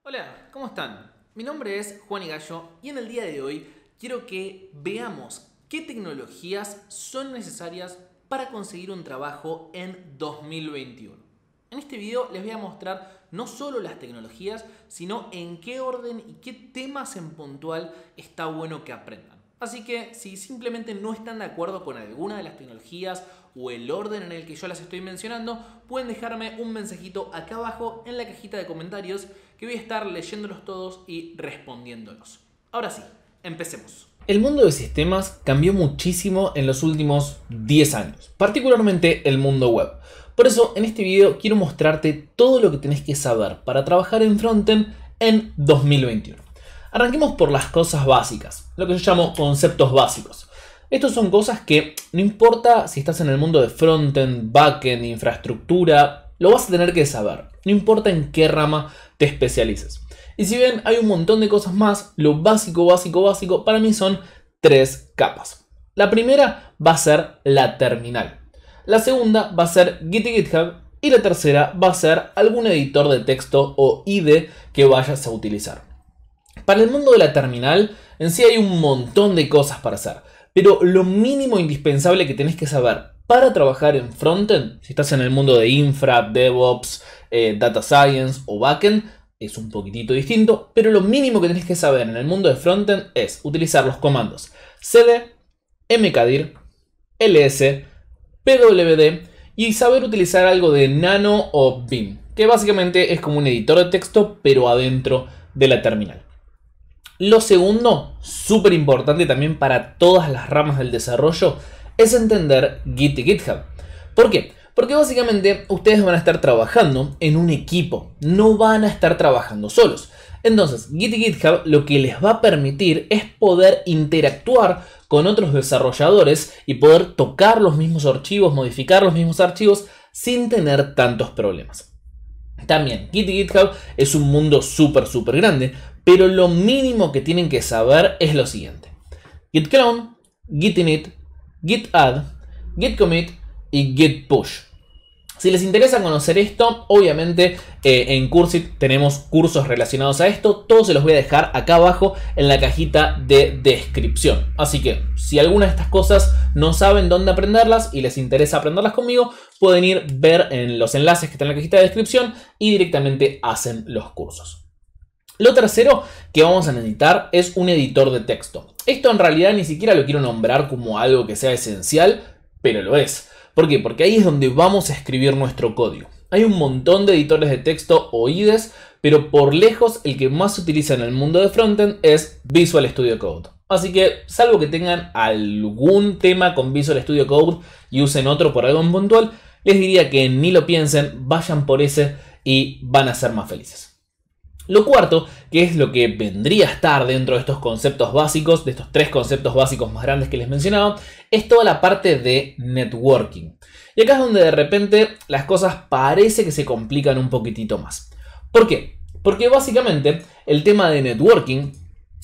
Hola, ¿cómo están? Mi nombre es Juan y Gallo y en el día de hoy quiero que veamos qué tecnologías son necesarias para conseguir un trabajo en 2021. En este video les voy a mostrar no solo las tecnologías, sino en qué orden y qué temas en puntual está bueno que aprendan. Así que si simplemente no están de acuerdo con alguna de las tecnologías o el orden en el que yo las estoy mencionando, pueden dejarme un mensajito acá abajo en la cajita de comentarios que voy a estar leyéndolos todos y respondiéndolos. Ahora sí, empecemos. El mundo de sistemas cambió muchísimo en los últimos 10 años, particularmente el mundo web. Por eso en este video quiero mostrarte todo lo que tenés que saber para trabajar en frontend en 2021. Arranquemos por las cosas básicas, lo que yo llamo conceptos básicos. Estos son cosas que no importa si estás en el mundo de frontend, backend, infraestructura, lo vas a tener que saber, no importa en qué rama te especialices. Y si bien hay un montón de cosas más, lo básico para mí son 3 capas. La primera va a ser la terminal. La segunda va a ser Git y GitHub. Y la tercera va a ser algún editor de texto o IDE que vayas a utilizar. Para el mundo de la terminal, en sí hay un montón de cosas para hacer. Pero lo mínimo indispensable que tenés que saber para trabajar en frontend, si estás en el mundo de infra, DevOps, Data Science o backend, es un poquitito distinto. Pero lo mínimo que tenés que saber en el mundo de frontend es utilizar los comandos cd, mkdir, ls, pwd y saber utilizar algo de nano o vim, que básicamente es como un editor de texto pero adentro de la terminal. Lo segundo, súper importante también para todas las ramas del desarrollo, es entender Git y GitHub. ¿Por qué? Porque básicamente ustedes van a estar trabajando en un equipo, no van a estar trabajando solos. Entonces, Git y GitHub lo que les va a permitir es poder interactuar con otros desarrolladores y poder tocar los mismos archivos, modificar los mismos archivos sin tener tantos problemas. También, Git y GitHub es un mundo súper grande, pero lo mínimo que tienen que saber es lo siguiente: Git clone, Git init, Git add, Git commit y Git push. Si les interesa conocer esto, obviamente en Cursit tenemos cursos relacionados a esto. Todos se los voy a dejar acá abajo en la cajita de descripción. Así que si alguna de estas cosas no saben dónde aprenderlas y les interesa aprenderlas conmigo, pueden ir ver en los enlaces que están en la cajita de descripción y directamente hacen los cursos. Lo tercero que vamos a necesitar es un editor de texto. Esto en realidad ni siquiera lo quiero nombrar como algo que sea esencial, pero lo es. ¿Por qué? Porque ahí es donde vamos a escribir nuestro código. Hay un montón de editores de texto o IDEs, pero por lejos el que más se utiliza en el mundo de frontend es Visual Studio Code. Así que, salvo que tengan algún tema con Visual Studio Code y usen otro por algo en puntual, les diría que ni lo piensen, vayan por ese y van a ser más felices. Lo cuarto, que es lo que vendría a estar dentro de estos conceptos básicos, de estos 3 conceptos básicos más grandes que les mencionaba, es toda la parte de networking. Y acá es donde de repente las cosas parece que se complican un poquitito más. ¿Por qué? Porque básicamente el tema de networking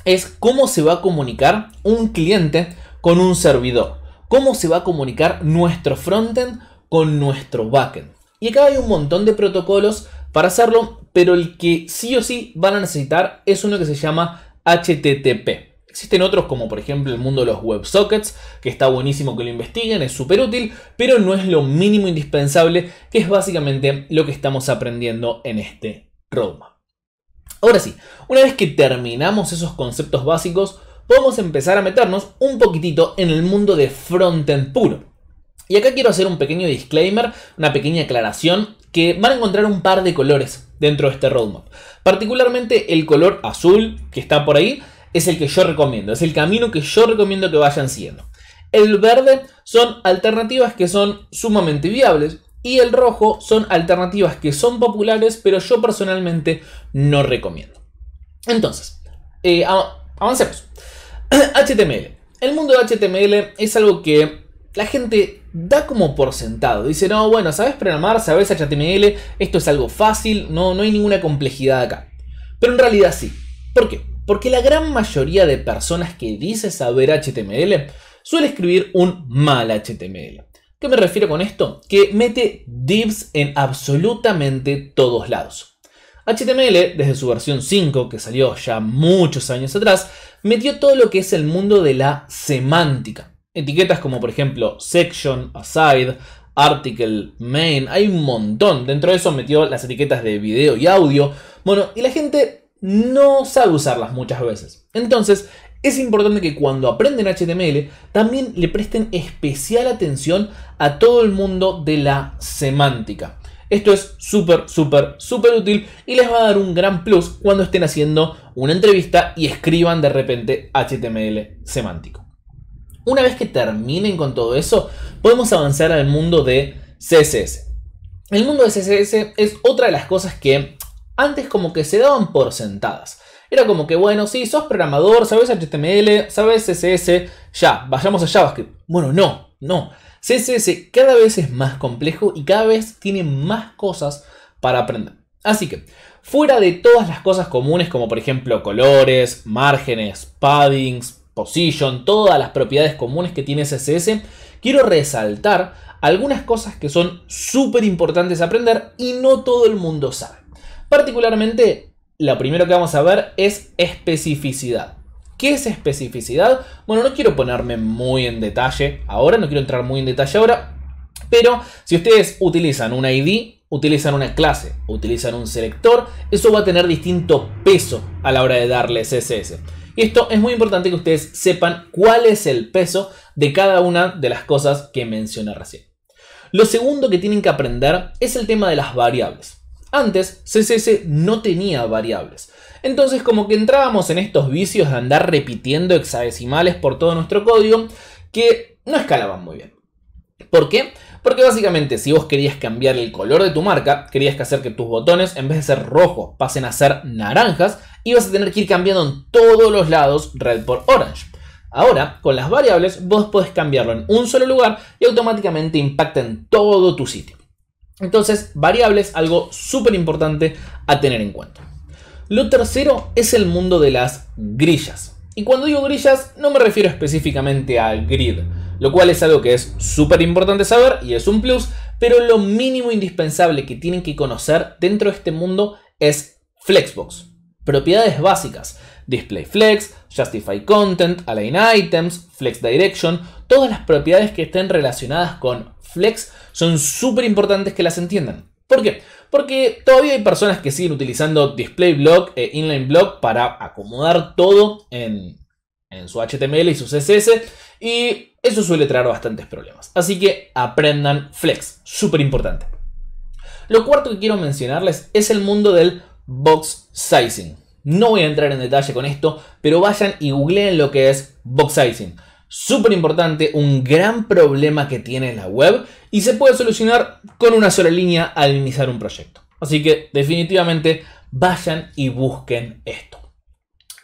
es cómo se va a comunicar un cliente con un servidor. Cómo se va a comunicar nuestro frontend con nuestro backend. Y acá hay un montón de protocolos para hacerlo, pero el que sí o sí van a necesitar es uno que se llama HTTP. Existen otros como por ejemplo el mundo de los WebSockets, que está buenísimo que lo investiguen, es súper útil, pero no es lo mínimo indispensable, que es básicamente lo que estamos aprendiendo en este roadmap. Ahora sí, una vez que terminamos esos conceptos básicos, podemos empezar a meternos un poquitito en el mundo de frontend puro. Y acá quiero hacer un pequeño disclaimer, una pequeña aclaración, que van a encontrar un par de colores dentro de este roadmap. Particularmente el color azul que está por ahí es el que yo recomiendo, es el camino que yo recomiendo que vayan siguiendo. El verde son alternativas que son sumamente viables y el rojo son alternativas que son populares, pero yo personalmente no recomiendo. Entonces, avancemos. HTML. El mundo de HTML es algo que la gente da como por sentado. Dice, no, bueno, ¿sabes programar? ¿Sabes HTML? Esto es algo fácil, no hay ninguna complejidad acá. Pero en realidad sí. ¿Por qué? Porque la gran mayoría de personas que dice saber HTML suele escribir un mal HTML. ¿Qué me refiero con esto? Que mete divs en absolutamente todos lados. HTML, desde su versión 5, que salió ya muchos años atrás, metió todo lo que es el mundo de la semántica. Etiquetas como por ejemplo section, aside, article, main, hay un montón. Dentro de eso metió las etiquetas de video y audio. Bueno, y la gente no sabe usarlas muchas veces. Entonces, es importante que cuando aprenden HTML también le presten especial atención a todo el mundo de la semántica. Esto es súper útil y les va a dar un gran plus cuando estén haciendo una entrevista y escriban de repente HTML semántico. Una vez que terminen con todo eso, podemos avanzar al mundo de CSS. El mundo de CSS es otra de las cosas que antes como que se daban por sentadas. Era como que, bueno, sí, sos programador, sabes HTML, sabes CSS, ya, vayamos a JavaScript. Bueno, no. CSS cada vez es más complejo y cada vez tiene más cosas para aprender. Así que, fuera de todas las cosas comunes como por ejemplo colores, márgenes, paddings, position, todas las propiedades comunes que tiene CSS, quiero resaltar algunas cosas que son súper importantes aprender y no todo el mundo sabe. Particularmente, lo primero que vamos a ver es especificidad. ¿Qué es especificidad? Bueno, no quiero ponerme muy en detalle ahora, no quiero entrar muy en detalle ahora, pero si ustedes utilizan un ID, utilizan una clase, utilizan un selector, eso va a tener distinto peso a la hora de darle CSS. Y esto es muy importante que ustedes sepan cuál es el peso de cada una de las cosas que mencioné recién. Lo segundo que tienen que aprender es el tema de las variables. Antes, CSS no tenía variables. Entonces, como que entrábamos en estos vicios de andar repitiendo hexadecimales por todo nuestro código que no escalaban muy bien. ¿Por qué? Porque básicamente si vos querías cambiar el color de tu marca, querías hacer que tus botones en vez de ser rojos pasen a ser naranjas, ibas a tener que ir cambiando en todos los lados red por orange. Ahora, con las variables, vos podés cambiarlo en un solo lugar y automáticamente impacta en todo tu sitio. Entonces, variables, algo súper importante a tener en cuenta. Lo tercero es el mundo de las grillas. Y cuando digo grillas, no me refiero específicamente al grid, lo cual es algo que es súper importante saber y es un plus, pero lo mínimo indispensable que tienen que conocer dentro de este mundo es Flexbox. Propiedades básicas: Display Flex, Justify Content, Align Items, Flex Direction. Todas las propiedades que estén relacionadas con Flex son súper importantes que las entiendan. ¿Por qué? Porque todavía hay personas que siguen utilizando Display Block e Inline Block para acomodar todo en su HTML y su CSS, y eso suele traer bastantes problemas. Así que aprendan Flex, súper importante. Lo cuarto que quiero mencionarles es el mundo del box sizing. No voy a entrar en detalle con esto, pero vayan y googleen lo que es box sizing. Súper importante, un gran problema que tiene la web y se puede solucionar con una sola línea al iniciar un proyecto. Así que definitivamente vayan y busquen esto.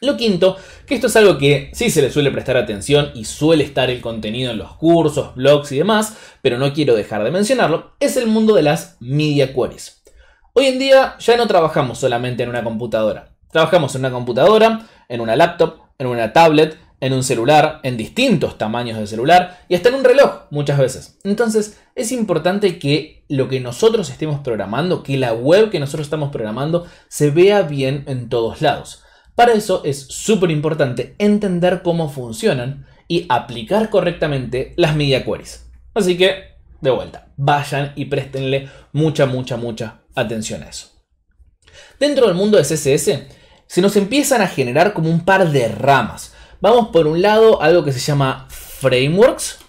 Lo quinto, que esto es algo que sí se le suele prestar atención y suele estar el contenido en los cursos, blogs y demás, pero no quiero dejar de mencionarlo, es el mundo de las media queries. Hoy en día ya no trabajamos solamente en una computadora. Trabajamos en una computadora, en una laptop, en una tablet, en un celular, en distintos tamaños de celular y hasta en un reloj muchas veces. Entonces es importante que lo que nosotros estemos programando, que la web que nosotros estamos programando se vea bien en todos lados. Para eso es súper importante entender cómo funcionan y aplicar correctamente las media queries. Así que, de vuelta, vayan y préstenle mucha atención a eso. Dentro del mundo de CSS se nos empiezan a generar como un par de ramas. Vamos por un lado a algo que se llama frameworks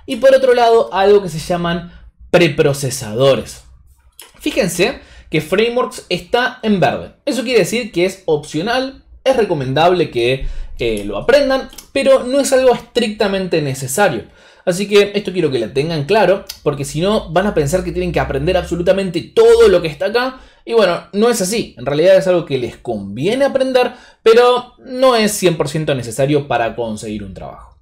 y por otro lado a algo que se llaman preprocesadores. Fíjense que frameworks está en verde. Eso quiere decir que es opcional, es recomendable que lo aprendan, pero no es algo estrictamente necesario. Así que esto quiero que lo tengan claro, porque si no van a pensar que tienen que aprender absolutamente todo lo que está acá. Y bueno, no es así. En realidad es algo que les conviene aprender, pero no es 100% necesario para conseguir un trabajo.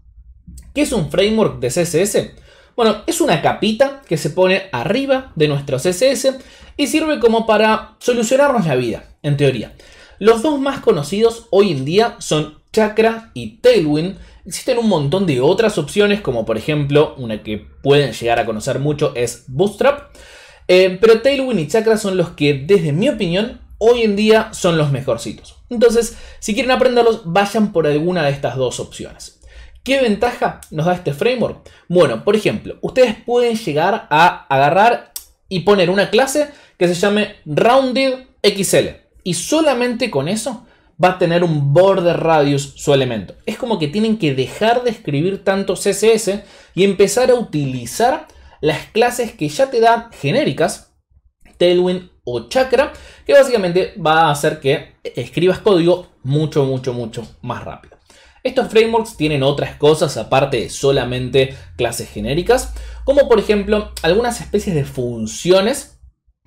¿Qué es un framework de CSS? Bueno, es una capita que se pone arriba de nuestro CSS y sirve como para solucionarnos la vida, en teoría. Los dos más conocidos hoy en día son Chakra y Tailwind. Existen un montón de otras opciones, como por ejemplo, una que pueden llegar a conocer mucho es Bootstrap. Pero Tailwind y Chakra son los que, desde mi opinión, hoy en día son los mejorcitos. Entonces, si quieren aprenderlos, vayan por alguna de estas dos opciones. ¿Qué ventaja nos da este framework? Bueno, por ejemplo, ustedes pueden llegar a agarrar y poner una clase que se llame RoundedXL. Y solamente con eso va a tener un border radius su elemento. Es como que tienen que dejar de escribir tanto CSS y empezar a utilizar las clases que ya te dan genéricas, Tailwind o Chakra, que básicamente va a hacer que escribas código mucho más rápido. Estos frameworks tienen otras cosas aparte de solamente clases genéricas, como por ejemplo algunas especies de funciones,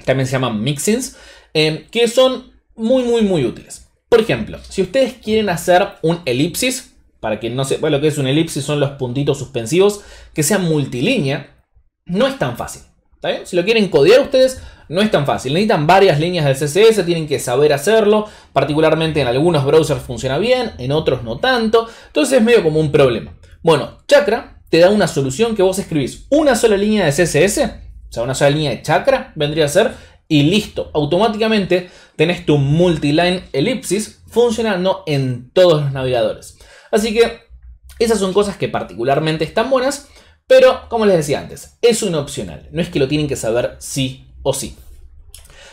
también se llaman mixins, que son muy útiles. Por ejemplo, si ustedes quieren hacer un elipsis, para quien no sepa lo que es un elipsis, son los puntitos suspensivos, que sea multilínea, no es tan fácil. ¿Está bien? Si lo quieren codear ustedes, no es tan fácil. Necesitan varias líneas del CSS, tienen que saber hacerlo. Particularmente en algunos browsers funciona bien, en otros no tanto. Entonces es medio como un problema. Bueno, Chakra te da una solución que vos escribís una sola línea de CSS, o sea, una sola línea de Chakra vendría a ser, y listo. Automáticamente tenés tu multiline elipsis funcionando en todos los navegadores. Así que esas son cosas que particularmente están buenas. Pero, como les decía antes, es un opcional. No es que lo tienen que saber sí o sí.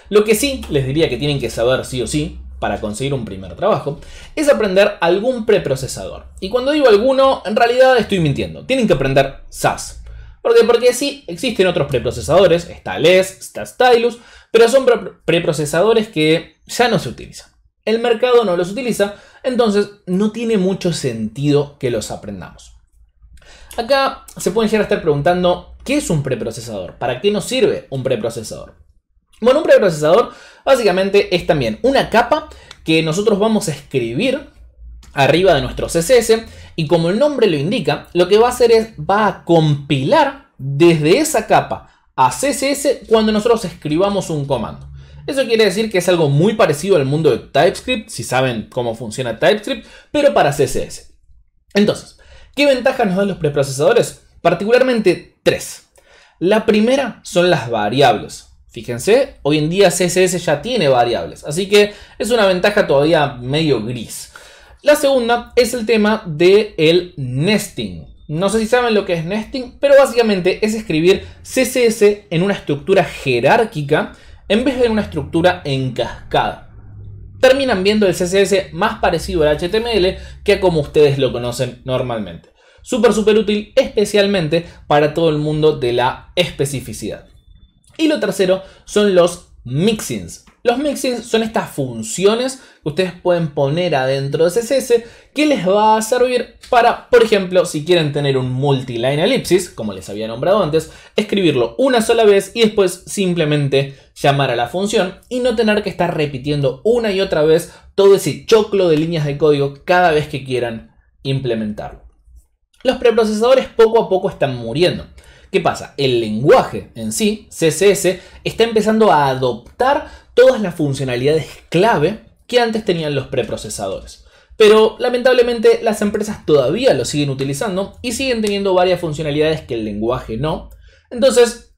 Lo que sí les diría que tienen que saber sí o sí para conseguir un primer trabajo es aprender algún preprocesador. Y cuando digo alguno, en realidad estoy mintiendo. Tienen que aprender SAS. ¿Por qué? Porque sí, existen otros preprocesadores. Está LESS, está Stylus, pero son preprocesadores que ya no se utilizan. El mercado no los utiliza, entonces no tiene mucho sentido que los aprendamos. Acá se pueden llegar a estar preguntando, ¿qué es un preprocesador? ¿Para qué nos sirve un preprocesador? Bueno, un preprocesador básicamente es también una capa que nosotros vamos a escribir arriba de nuestro CSS y como el nombre lo indica, lo que va a hacer es, va a compilar desde esa capa a CSS cuando nosotros escribamos un comando. Eso quiere decir que es algo muy parecido al mundo de TypeScript, si saben cómo funciona TypeScript, pero para CSS. Entonces, ¿qué ventajas nos dan los preprocesadores? Particularmente tres. La primera son las variables. Fíjense, hoy en día CSS ya tiene variables, así que es una ventaja todavía medio gris. La segunda es el tema del nesting. No sé si saben lo que es nesting, pero básicamente es escribir CSS en una estructura jerárquica en vez de en una estructura en cascada. Terminan viendo el CSS más parecido al HTML que a como ustedes lo conocen normalmente. Súper útil, especialmente para todo el mundo de la especificidad. Y lo tercero son los mixins. Los mixins son estas funciones que ustedes pueden poner adentro de CSS que les va a servir para, por ejemplo, si quieren tener un multiline elipsis, como les había nombrado antes, escribirlo una sola vez y después simplemente llamar a la función y no tener que estar repitiendo una y otra vez todo ese choclo de líneas de código cada vez que quieran implementarlo. Los preprocesadores poco a poco están muriendo. ¿Qué pasa? El lenguaje en sí, CSS, está empezando a adoptar todas las funcionalidades clave que antes tenían los preprocesadores. Pero lamentablemente las empresas todavía lo siguen utilizando y siguen teniendo varias funcionalidades que el lenguaje no. Entonces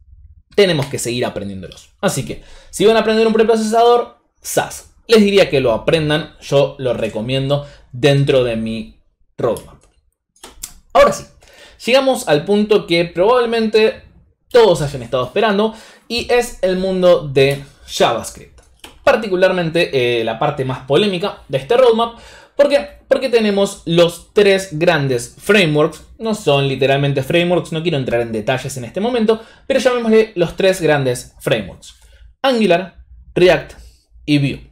tenemos que seguir aprendiéndolos. Así que si van a aprender un preprocesador, SAS. Les diría que lo aprendan, yo lo recomiendo dentro de mi roadmap. Ahora sí. Llegamos al punto que probablemente todos hayan estado esperando y es el mundo de JavaScript. Particularmente la parte más polémica de este roadmap. ¿Por qué? Porque tenemos los tres grandes frameworks. No son literalmente frameworks, no quiero entrar en detalles en este momento, pero llamémosle los tres grandes frameworks: Angular, React y Vue.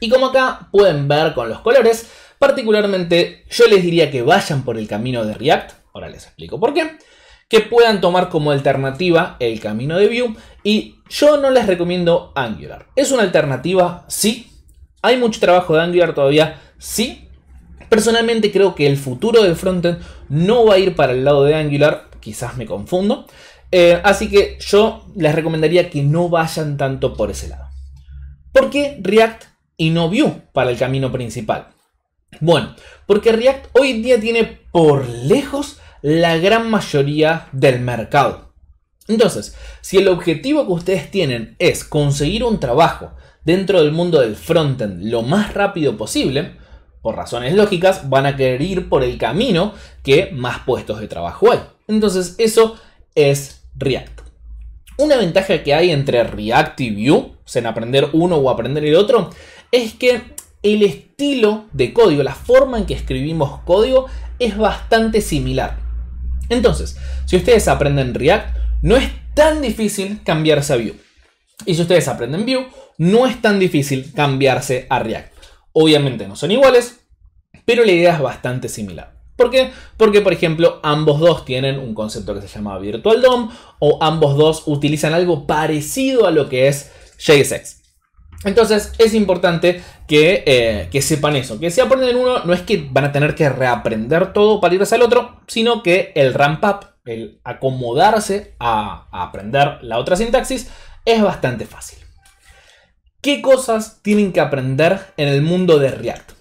Y como acá pueden ver con los colores, particularmente yo les diría que vayan por el camino de React. Ahora les explico por qué. Que puedan tomar como alternativa el camino de Vue. Y yo no les recomiendo Angular. ¿Es una alternativa? Sí. ¿Hay mucho trabajo de Angular todavía? Sí. Personalmente creo que el futuro del frontend no va a ir para el lado de Angular. Quizás me confundo. Así que yo les recomendaría que no vayan tanto por ese lado. ¿Por qué React y no Vue para el camino principal? Bueno, porque React hoy en día tiene por lejos la gran mayoría del mercado. Entonces, si el objetivo que ustedes tienen es conseguir un trabajo dentro del mundo del frontend lo más rápido posible, por razones lógicas van a querer ir por el camino que más puestos de trabajo hay. Entonces eso es React. Una ventaja que hay entre React y Vue, o sea, en aprender uno o aprender el otro, es que el estilo de código, la forma en que escribimos código es bastante similar. Entonces, si ustedes aprenden React, no es tan difícil cambiarse a Vue. Y si ustedes aprenden Vue, no es tan difícil cambiarse a React. Obviamente no son iguales, pero la idea es bastante similar. ¿Por qué? Porque, por ejemplo, ambos dos tienen un concepto que se llama Virtual DOM o ambos dos utilizan algo parecido a lo que es JSX. Entonces es importante que sepan eso, que si aprenden uno no es que van a tener que reaprender todo para irse al otro, sino que el ramp up, el acomodarse a aprender la otra sintaxis es bastante fácil. ¿Qué cosas tienen que aprender en el mundo de React?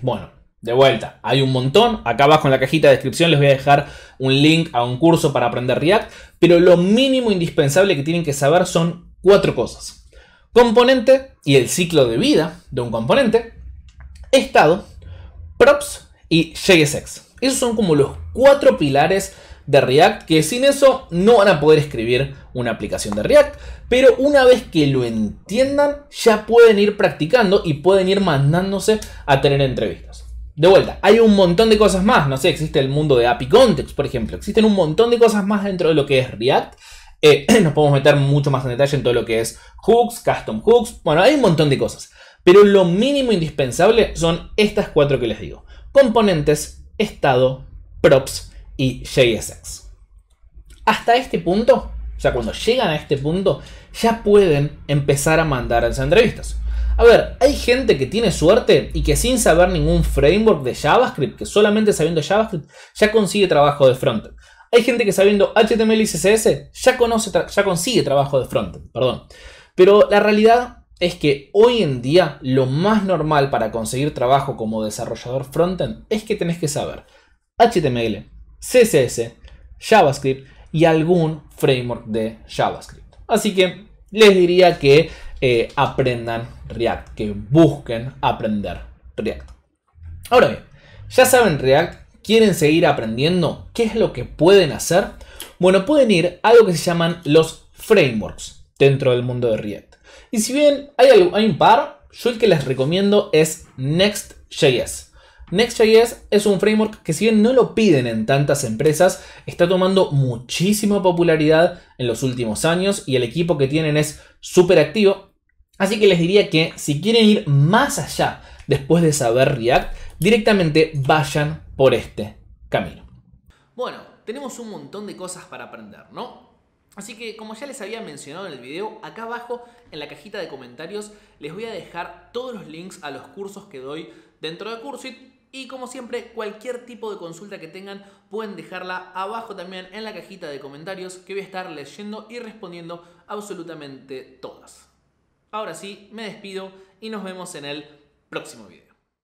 Bueno, de vuelta, hay un montón. Acá abajo en la cajita de descripción les voy a dejar un link a un curso para aprender React, pero lo mínimo indispensable que tienen que saber son 4 cosas. Componente y el ciclo de vida de un componente, estado, props y JSX. Esos son como los 4 pilares de React que sin eso no van a poder escribir una aplicación de React, pero una vez que lo entiendan ya pueden ir practicando y pueden ir mandándose a tener entrevistas. De vuelta, hay un montón de cosas más, no sé, existe el mundo de API Context, por ejemplo, existen un montón de cosas más dentro de lo que es React. Nos podemos meter mucho más en detalle en todo lo que es hooks, custom hooks, bueno, hay un montón de cosas, pero lo mínimo indispensable son estas 4 que les digo: componentes, estado, props y JSX. Hasta este punto, o sea, cuando llegan a este punto, ya pueden empezar a mandar a las entrevistas. A ver, hay gente que tiene suerte y que sin saber ningún framework de JavaScript, que solamente sabiendo JavaScript, ya consigue trabajo de frontend. Hay gente que sabiendo HTML y CSS ya consigue trabajo de frontend, perdón. Pero la realidad es que hoy en día lo más normal para conseguir trabajo como desarrollador frontend es que tenés que saber HTML, CSS, JavaScript y algún framework de JavaScript. Así que les diría que aprendan React, que busquen aprender React. Ahora bien, ya saben React, quieren seguir aprendiendo, ¿qué es lo que pueden hacer? Bueno, pueden ir a algo que se llaman los frameworks dentro del mundo de React. Y si bien hay un par, yo el que les recomiendo es Next.js. Next.js es un framework que, si bien no lo piden en tantas empresas, está tomando muchísima popularidad en los últimos años y el equipo que tienen es súper activo. Así que les diría que si quieren ir más allá después de saber React, directamente vayan por este camino. Bueno, tenemos un montón de cosas para aprender, ¿no? Así que, como ya les había mencionado en el video, acá abajo en la cajita de comentarios les voy a dejar todos los links a los cursos que doy dentro de Cursit. Y como siempre, cualquier tipo de consulta que tengan pueden dejarla abajo también en la cajita de comentarios, que voy a estar leyendo y respondiendo absolutamente todas. Ahora sí, me despido y nos vemos en el próximo video.